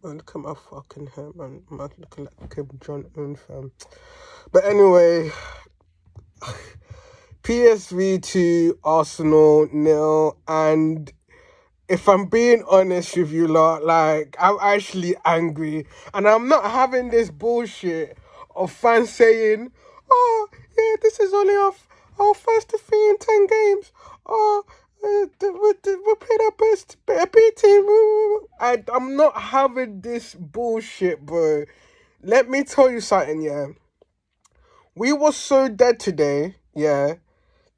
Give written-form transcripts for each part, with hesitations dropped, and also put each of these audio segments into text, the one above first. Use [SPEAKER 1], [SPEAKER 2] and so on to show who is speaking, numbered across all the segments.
[SPEAKER 1] Man, look at my fucking hair, man. I'm looking like Kim Jong-un, fam. But anyway, PSV 2, Arsenal 0, and if I'm being honest with you lot, like, I'm actually angry, and I'm not having this bullshit of fans saying, oh, yeah, this is only our first defeat in 10 games. Oh, we played our best, B team. I'm not having this bullshit, bro. Let me tell you something, yeah. We were so dead today, yeah,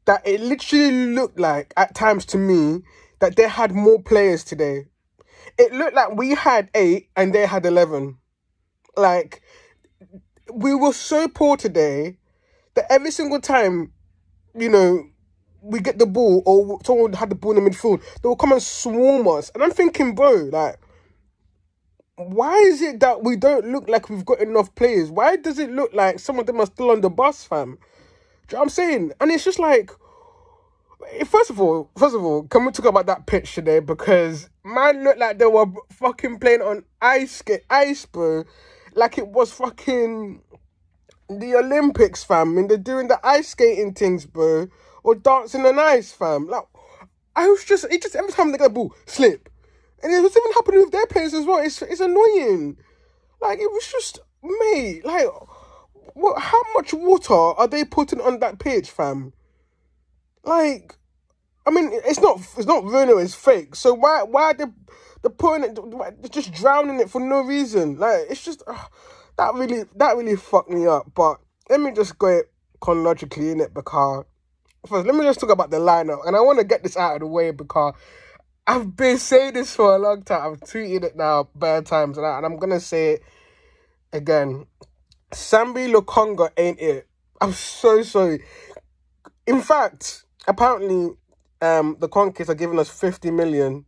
[SPEAKER 1] that it literally looked like, at times to me, that they had more players today. It looked like we had 8 and they had 11. Like, we were so poor today that every single time, you know, we get the ball or someone had the ball in the midfield, they will come and swarm us. And I'm thinking, bro, like, why is it that we don't look like we've got enough players? Why does it look like some of them are still on the bus, fam? Do you know what I'm saying? And it's just like, First of all, can we talk about that pitch today? Because man looked like they were fucking playing on ice, bro. Like it was fucking the Olympics, fam. And they're doing the ice skating things, bro. Or dancing on ice, fam. Like, it just every time they get a ball, slip. And it was even happening with their players as well. It's annoying. Like, it was just, mate, like, how much water are they putting on that pitch, fam? Like, I mean, it's not real, it's fake. So why are they putting it, they're just drowning it for no reason? Like, it's just, that really fucked me up. But let me just go chronologically in it, because first, let me just talk about the lineup. And I want to get this out of the way because I've been saying this for a long time. I've tweeted it now bare times, and I'm going to say it again. Sambi Lokonga ain't it. I'm so sorry. In fact, apparently, the Conquest are giving us 50 million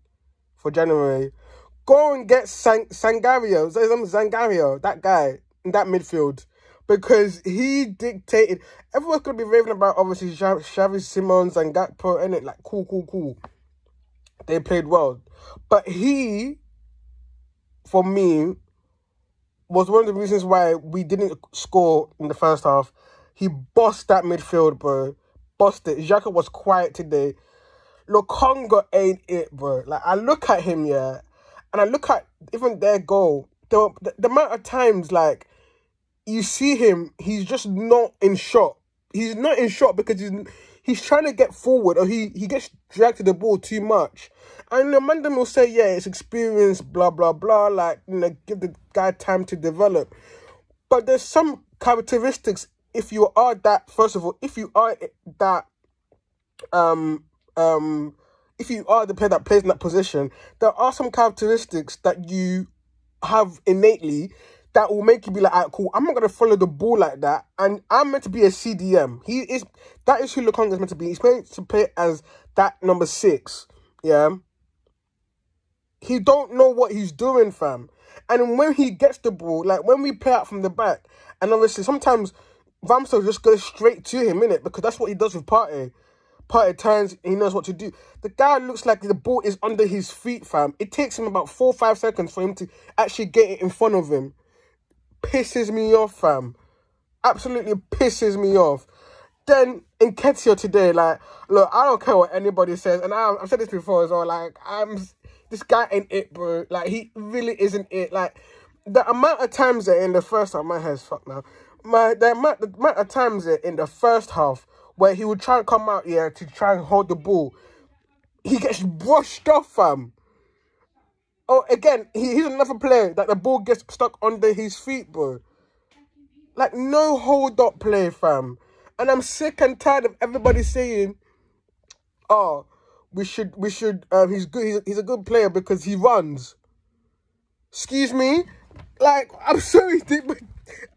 [SPEAKER 1] for January. Go and get Sangario, that guy in that midfield, because he dictated. Everyone's gonna be raving about obviously Xavi Simons and Gakpo, and it like cool. They played well, but he, for me, was one of the reasons why we didn't score in the first half. He bossed that midfield, bro. Bossed it. Xhaka was quiet today. Lokonga ain't it, bro. Like, I look at him, yeah, and I look at even their goal. The amount of times, like, you see him, he's just not in shot. He's not in shot because he's trying to get forward, or he gets dragged to the ball too much. And the man will say, yeah, it's experience, blah, blah, blah, like, you know, give the guy time to develop. But there's some characteristics, if you are that, first of all, if you are that, if you are the player that plays in that position, there are some characteristics that you have innately that will make you be like, alright, cool, I'm not going to follow the ball like that, and I'm meant to be a CDM. That is who Lokonga is meant to be. He's meant to play as that number 6, yeah? He don't know what he's doing, fam. And when he gets the ball, like when we play out from the back, and obviously sometimes Ramsdale just goes straight to him, innit? Because that's what he does with Partey. Partey turns, he knows what to do. The guy looks like the ball is under his feet, fam. It takes him about 4 or 5 seconds for him to actually get it in front of him. Pisses me off, fam. Absolutely pisses me off. Then, Nketiah today, like, look, I don't care what anybody says, and I've said this before as well, like, this guy ain't it, bro. Like, he really isn't it. Like, the amount of times that in the first half, my hair's fucked now. The amount of times that in the first half where he would try and come out here to try and hold the ball, he gets brushed off, fam. Oh, again, he's another player that the ball gets stuck under his feet, bro. Like, no hold-up play, fam. And I'm sick and tired of everybody saying, oh, he's good, he's a good player because he runs. Excuse me? Like, I'm sorry, but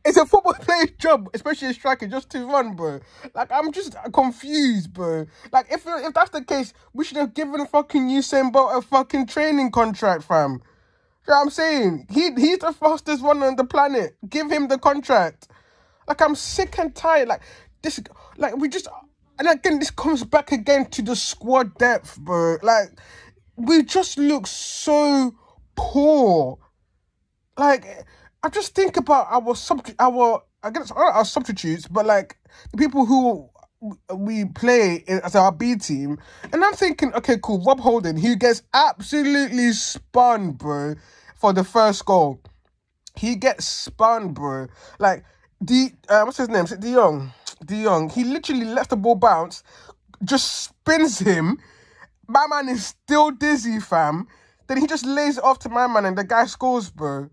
[SPEAKER 1] it's a football player's job, especially a striker, just to run, bro. Like, I'm just confused, bro. Like, if that's the case, we should have given fucking Usain Bolt a fucking training contract, fam. You know what I'm saying? He's the fastest runner on the planet. Give him the contract. Like, I'm sick and tired. Like, this, like, we just, and again, this comes back again to the squad depth, bro. Like, we just look so poor. Like, I just think about our substitutes, but like the people who we play as our B team, and I'm thinking, okay, cool, Rob Holding, he gets absolutely spun, bro, for the first goal. He gets spun, bro. Like, what's his name? Is it De Jong? De Jong. He literally lets the ball bounce, just spins him. My man is still dizzy, fam. Then he just lays it off to my man, and the guy scores, bro.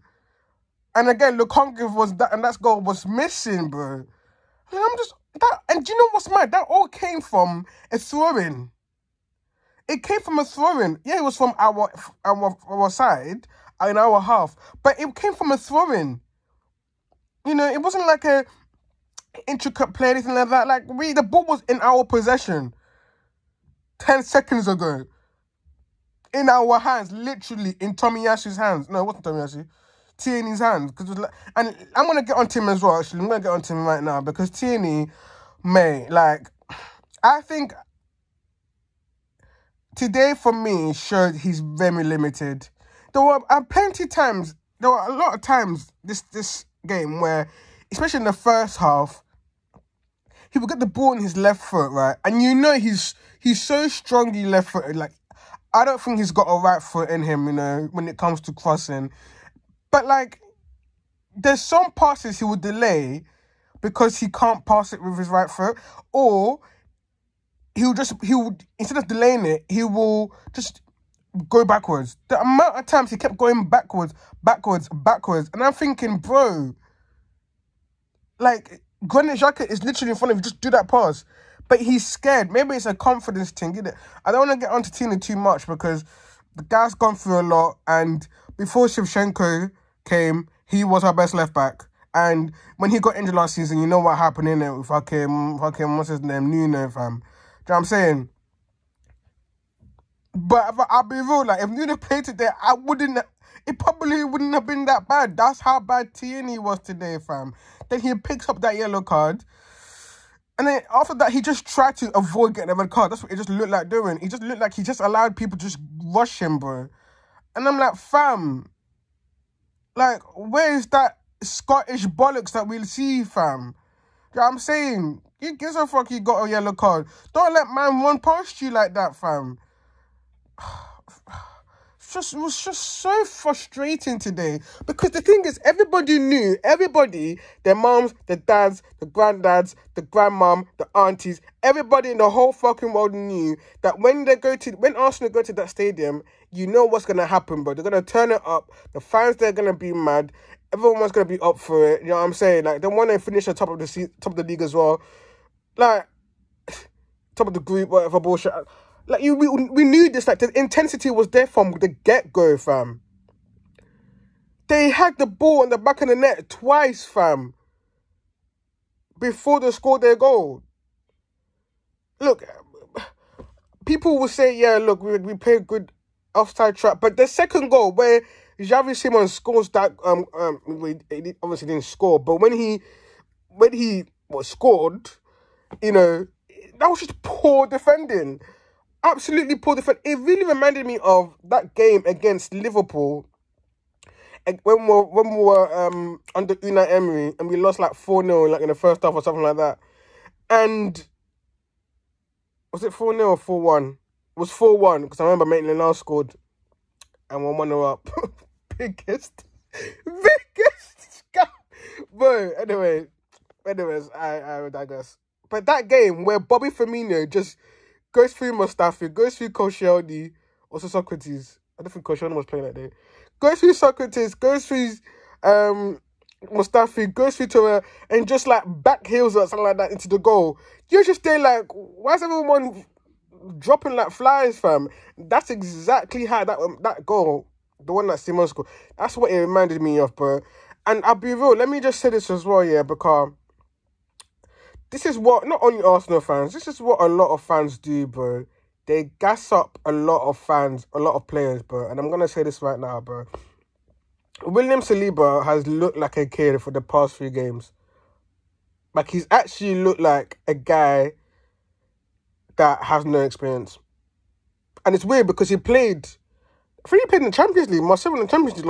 [SPEAKER 1] And again, Lukonga was that, and that goal was missing, bro. And I'm just that. And do you know what's mad? That all came from a throw-in. It came from a throw-in. Yeah, it was from our side, in our half, but it came from a throw-in. You know, it wasn't like a intricate play, anything like that. Like, the ball was in our possession 10 seconds ago. In our hands, literally in Tomiyasu's hands. No, it wasn't Tomiyasu. Tierney's hands. And I'm going to get on to him as well, actually. I'm going to get on to him right now because Tierney, mate, like, I think today for me showed he's very limited. There were a lot of times this game where, especially in the first half, he would get the ball in his left foot, right? And you know he's so strongly left-footed. Like, I don't think he's got a right foot in him, you know, when it comes to crossing. But, like, there's some passes he would delay because he can't pass it with his right foot. Or he would instead of delaying it, he will just go backwards. The amount of times he kept going backwards. And I'm thinking, bro, like, Granit Xhaka is literally in front of you. Just do that pass. But he's scared. Maybe it's a confidence thing, isn't it? I don't want to get onto Tina too much because the guy's gone through a lot. And before Shevchenko came, he was our best left back. And when he got injured last season, you know what happened in it with fucking what's his name? Nuno, fam. Do you know what I'm saying? But I'll be real, like, if Nuno played today, it probably wouldn't have been that bad. That's how bad Tierney was today, fam. Then he picks up that yellow card. And then after that, he just tried to avoid getting a red card. That's what it just looked like doing. He just looked like he just allowed people to just rush him, bro. And I'm like, fam, like, where is that Scottish bollocks that we'll see, fam? You know what I'm saying? You gives a fuck you got a yellow card. Don't let man run past you like that, fam. It was just so frustrating today because the thing is, everybody, their mums, their dads, the granddads, the grandmom, the aunties, everybody in the whole fucking world knew that when Arsenal go to that stadium, you know what's going to happen, bro. They're going to turn it up. The fans, they're going to be mad. Everyone's going to be up for it. You know what I'm saying? Like, they want to finish at top of the league as well. Like, top of the group, whatever bullshit. Like, we knew this, like, the intensity was there from the get-go, fam. They had the ball in the back of the net twice, fam, before they scored their goal. Look, people will say, yeah, look, we played good offside trap, but the second goal where Xavi Simons scores that, he obviously didn't score, but when he was scored, you know, that was just poor defending. Absolutely poor defense. It really reminded me of that game against Liverpool when we were under Unai Emery and we lost like 4-0 like in the first half or something like that. And was it 4-0 or 4-1? It was 4-1 because I remember Maitland-Niles scored and we're 1-0 up. biggest scam. But anyways, I digress. But that game where Bobby Firmino just goes through Mustafi, goes through Koscielny, also Socrates. I don't think Koscielny was playing that day. Goes through Socrates, goes through Mustafi, goes through Torreira, and just like back heels or something like that into the goal. You're just there like, why is everyone dropping like flies, fam? That's exactly how that goal, the one that Simon scored, that's what it reminded me of, bro. And I'll be real, let me just say this as well, yeah, because this is what, not only Arsenal fans, this is what a lot of fans do, bro. They gas up a lot of fans, a lot of players, bro. And I'm going to say this right now, bro. William Saliba has looked like a kid for the past 3 games. Like, he's actually looked like a guy that has no experience. And it's weird because I think he played in the Champions League. Marseille in the Champions League